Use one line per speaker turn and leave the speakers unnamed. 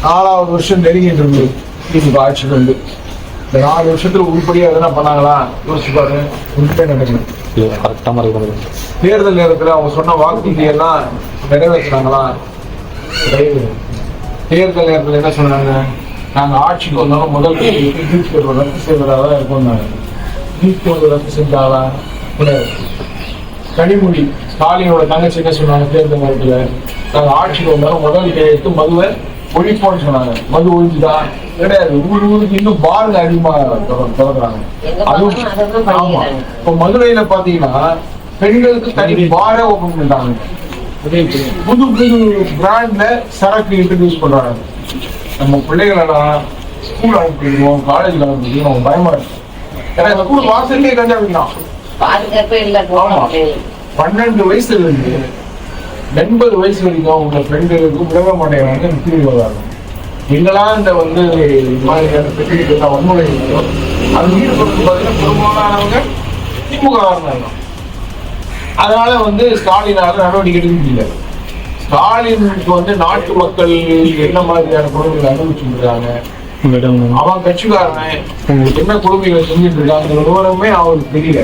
4வது வருஷம் நெருங்கிட்டு இருந்தது திமுக ஆட்சிக்கு வந்து. இந்த 4 வருஷத்துல உருப்படியா எதனா பண்ணாங்களா யோசிச்சு பாருங்க. உருப்படியா நடக்கணும். தேர்தல் நேரத்துல அவங்க சொன்ன வாக்குறுதி எல்லாம் நிறைவேற்றினாங்களா? தேர்தல் நேரத்துல என்ன சொன்னாங்க? நாங்க ஆட்சிக்கு வந்தாலும் முதல் நீட் தேர்வு ரத்து செய்வதாக தான் இருக்கோம். நீட் தேர்வு ரத்து செஞ்சாலா? கனிமொழி ஸ்டாலினோட தங்கச்சி என்ன சொன்னாங்க தேர்தல் நேரத்துல? நாங்க ஆட்சிக்கு வந்தாலும் முதல் கையெழுத்து மதுவை ஒழிப்போம்னு சொன்னாங்க. மது ஒழிஞ்சுதான் கிடையாது. ஊருக்கு இன்னும் பாருங்க அதிகமா தொடர்றாங்க. அதுவும் ஆமா. இப்போ மதுரையில பாத்தீங்கன்னா பெண்களுக்கு தனி பாரை ஓபன் பண்ணிட்டாங்க. புது புது பிராண்ட்ல சரக்கு இன்ட்ரடியூஸ் பண்றாங்க. நம்ம பிள்ளைகளெல்லாம் ஸ்கூல் அனுப்பிடுவோம், காலேஜ்ல அனுப்பிடுவோம், அவங்க பயமா இருக்கு. ஏன்னா ஸ்கூல் வாசல்லே கஞ்சா வைக்கலாம். 12 வயசுல இருந்து 80 வயசு வரைக்கும் உங்க பெண்களுக்கு விடவே மாட்டேங்கிறாங்க. தீவிரவாதம் எங்கெல்லாம் இந்த மாதிரியான பெண்களுக்கு வன்முறை அது ஈடுபடுறது பார்த்தீங்கன்னா பெரும்பாலானவங்க திமுக இருந்தாங்க. அதனால ஸ்டாலினால நடவடிக்கை எடுக்க முடியல. ஸ்டாலினுக்கு நாட்டு மக்கள் என்ன மாதிரியான கொடுமைகளை அனுபவிச்சுருக்காங்க, அவன் கட்சிக்காரன் என்ன கொடுமைகளை செஞ்சுட்டு இருக்காங்க விவரமே அவருக்கு தெரியல.